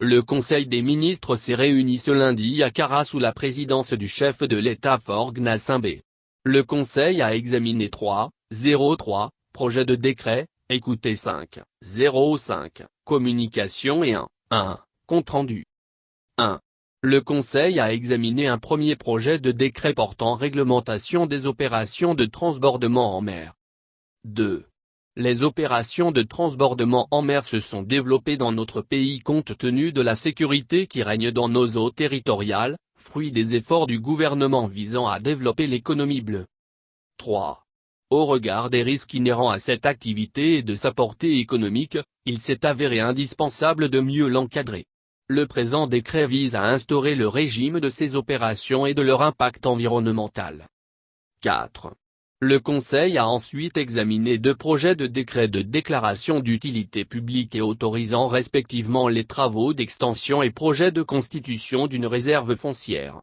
Le Conseil des ministres s'est réuni ce lundi à Kara sous la présidence du chef de l'État Faure Gnassingbé. Le Conseil a examiné 3.03 projets de décret, écouté 5.05 communication et 1 compte-rendu. 1. Le Conseil a examiné un premier projet de décret portant réglementation des opérations de transbordement en mer. 2. Les opérations de transbordement en mer se sont développées dans notre pays compte tenu de la sécurité qui règne dans nos eaux territoriales, fruit des efforts du gouvernement visant à développer l'économie bleue. 3. Au regard des risques inhérents à cette activité et de sa portée économique, il s'est avéré indispensable de mieux l'encadrer. Le présent décret vise à instaurer le régime de ces opérations et de leur impact environnemental. 4. Le Conseil a ensuite examiné 2 projets de décret de déclaration d'utilité publique et autorisant respectivement les travaux d'extension et projets de constitution d'une réserve foncière.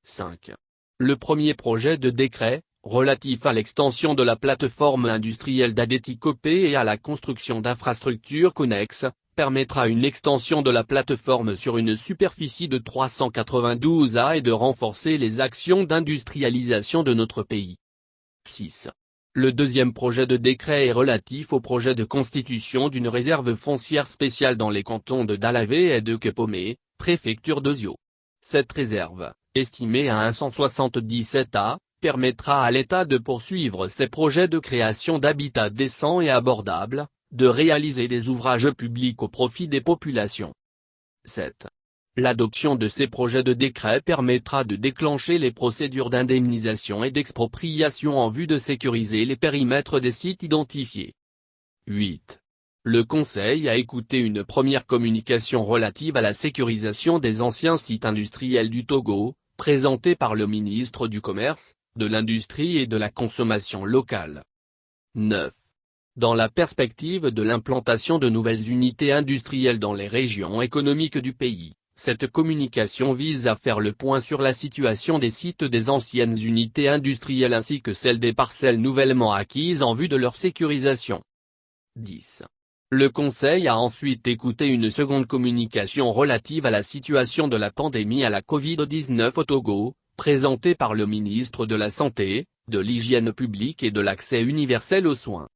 5. Le premier projet de décret, relatif à l'extension de la plateforme industrielle d'Adéticopé et à la construction d'infrastructures connexes, permettra une extension de la plateforme sur une superficie de 392 ha et de renforcer les actions d'industrialisation de notre pays. 6. Le deuxième projet de décret est relatif au projet de constitution d'une réserve foncière spéciale dans les cantons de Dalavé et de Kepomé, préfecture d'Ozio. Cette réserve, estimée à 177 ha, permettra à l'État de poursuivre ses projets de création d'habitats décents et abordables, de réaliser des ouvrages publics au profit des populations. 7. L'adoption de ces projets de décret permettra de déclencher les procédures d'indemnisation et d'expropriation en vue de sécuriser les périmètres des sites identifiés. 8. Le Conseil a écouté une première communication relative à la sécurisation des anciens sites industriels du Togo, présentée par le ministre du Commerce, de l'Industrie et de la Consommation locale. 9. Dans la perspective de l'implantation de nouvelles unités industrielles dans les régions économiques du pays, cette communication vise à faire le point sur la situation des sites des anciennes unités industrielles ainsi que celle des parcelles nouvellement acquises en vue de leur sécurisation. 10. Le Conseil a ensuite écouté une seconde communication relative à la situation de la pandémie à la Covid-19 au Togo, présentée par le ministre de la Santé, de l'Hygiène publique et de l'Accès universel aux soins.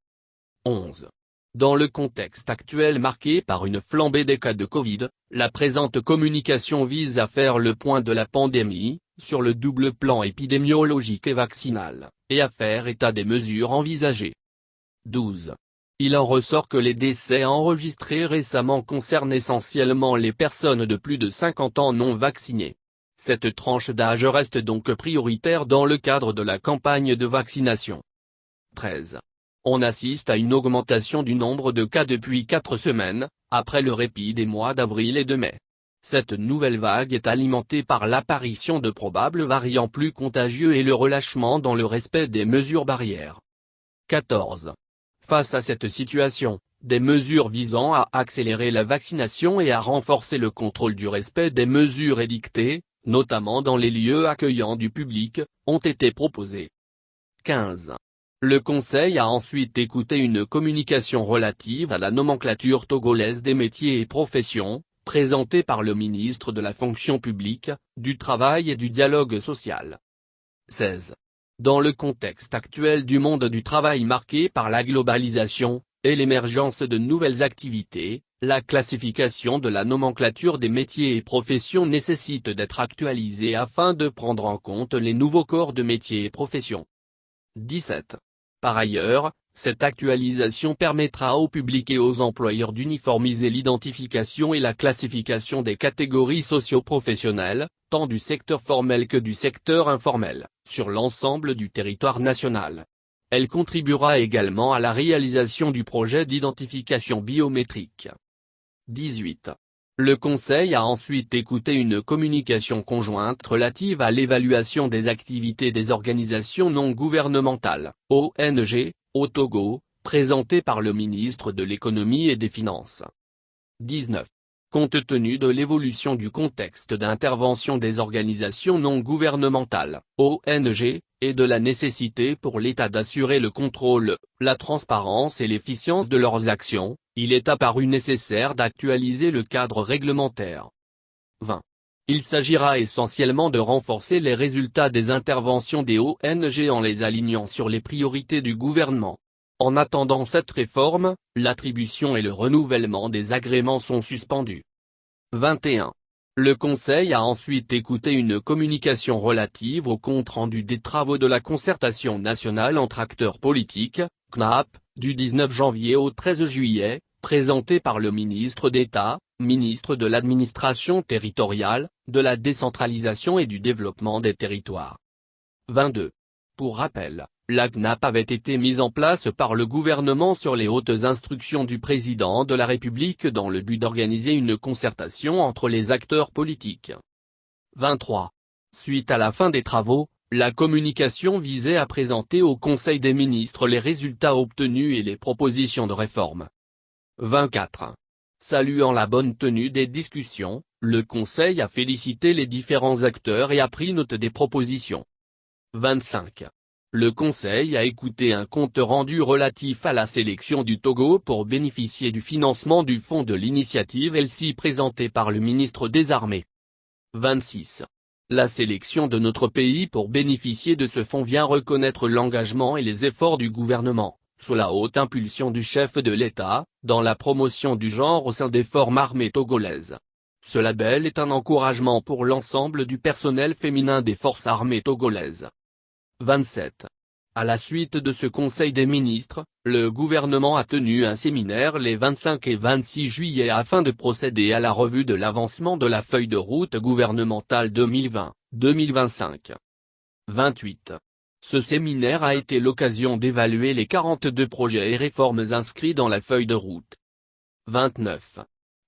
11. Dans le contexte actuel marqué par une flambée des cas de Covid, la présente communication vise à faire le point de la pandémie, sur le double plan épidémiologique et vaccinal, et à faire état des mesures envisagées. 12. Il en ressort que les décès enregistrés récemment concernent essentiellement les personnes de plus de 50 ans non vaccinées. Cette tranche d'âge reste donc prioritaire dans le cadre de la campagne de vaccination. 13. On assiste à une augmentation du nombre de cas depuis 4 semaines, après le répit des mois d'avril et de mai. Cette nouvelle vague est alimentée par l'apparition de probables variants plus contagieux et le relâchement dans le respect des mesures barrières. 14. Face à cette situation, des mesures visant à accélérer la vaccination et à renforcer le contrôle du respect des mesures édictées, notamment dans les lieux accueillants du public, ont été proposées. 15. Le Conseil a ensuite écouté une communication relative à la nomenclature togolaise des métiers et professions, présentée par le ministre de la Fonction publique, du Travail et du Dialogue social. 16. Dans le contexte actuel du monde du travail marqué par la globalisation, et l'émergence de nouvelles activités, la classification de la nomenclature des métiers et professions nécessite d'être actualisée afin de prendre en compte les nouveaux corps de métiers et professions. 17. Par ailleurs, cette actualisation permettra au public et aux employeurs d'uniformiser l'identification et la classification des catégories socio-professionnelles, tant du secteur formel que du secteur informel, sur l'ensemble du territoire national. Elle contribuera également à la réalisation du projet d'identification biométrique. 18. Le Conseil a ensuite écouté une communication conjointe relative à l'évaluation des activités des organisations non gouvernementales, ONG, au Togo, présentée par le ministre de l'Économie et des Finances. 19. Compte tenu de l'évolution du contexte d'intervention des organisations non gouvernementales, ONG, et de la nécessité pour l'État d'assurer le contrôle, la transparence et l'efficience de leurs actions, il est apparu nécessaire d'actualiser le cadre réglementaire. 20. Il s'agira essentiellement de renforcer les résultats des interventions des ONG en les alignant sur les priorités du gouvernement. En attendant cette réforme, l'attribution et le renouvellement des agréments sont suspendus. 21. Le Conseil a ensuite écouté une communication relative au compte-rendu des travaux de la concertation nationale entre acteurs politiques, CNAP, du 19 janvier au 13 juillet, présentée par le ministre d'État, ministre de l'Administration territoriale, de la décentralisation et du développement des territoires. 22. Pour rappel, la CNAP avait été mise en place par le gouvernement sur les hautes instructions du président de la République dans le but d'organiser une concertation entre les acteurs politiques. 23. Suite à la fin des travaux, la communication visait à présenter au Conseil des ministres les résultats obtenus et les propositions de réforme. 24. Saluant la bonne tenue des discussions, le Conseil a félicité les différents acteurs et a pris note des propositions. 25. Le Conseil a écouté un compte-rendu relatif à la sélection du Togo pour bénéficier du financement du fonds de l'initiative ELSI présenté par le ministre des Armées. 26. La sélection de notre pays pour bénéficier de ce fonds vient reconnaître l'engagement et les efforts du gouvernement, sous la haute impulsion du chef de l'État, dans la promotion du genre au sein des forces armées togolaises. Ce label est un encouragement pour l'ensemble du personnel féminin des forces armées togolaises. 27. À la suite de ce Conseil des ministres, le gouvernement a tenu un séminaire les 25 et 26 juillet afin de procéder à la revue de l'avancement de la feuille de route gouvernementale 2020-2025. 28. Ce séminaire a été l'occasion d'évaluer les 42 projets et réformes inscrits dans la feuille de route. 29.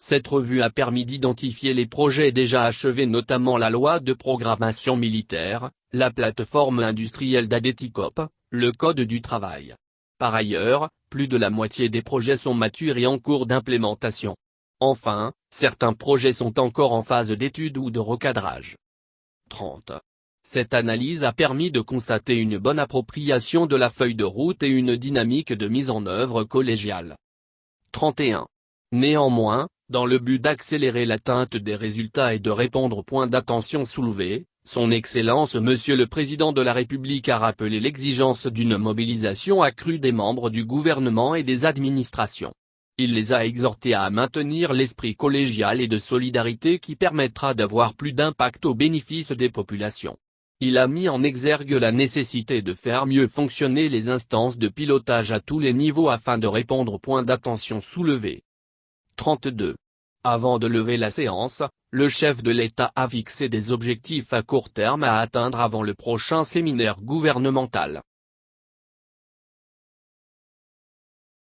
Cette revue a permis d'identifier les projets déjà achevés, notamment la loi de programmation militaire, la plateforme industrielle d'Adeticop, le code du travail. Par ailleurs, plus de la moitié des projets sont matures et en cours d'implémentation. Enfin, certains projets sont encore en phase d'étude ou de recadrage. 30. Cette analyse a permis de constater une bonne appropriation de la feuille de route et une dynamique de mise en œuvre collégiale. 31. Néanmoins, dans le but d'accélérer l'atteinte des résultats et de répondre aux points d'attention soulevés, Son Excellence Monsieur le Président de la République a rappelé l'exigence d'une mobilisation accrue des membres du gouvernement et des administrations. Il les a exhortés à maintenir l'esprit collégial et de solidarité qui permettra d'avoir plus d'impact au bénéfice des populations. Il a mis en exergue la nécessité de faire mieux fonctionner les instances de pilotage à tous les niveaux afin de répondre aux points d'attention soulevés. 32. Avant de lever la séance, le chef de l'État a fixé des objectifs à court terme à atteindre avant le prochain séminaire gouvernemental.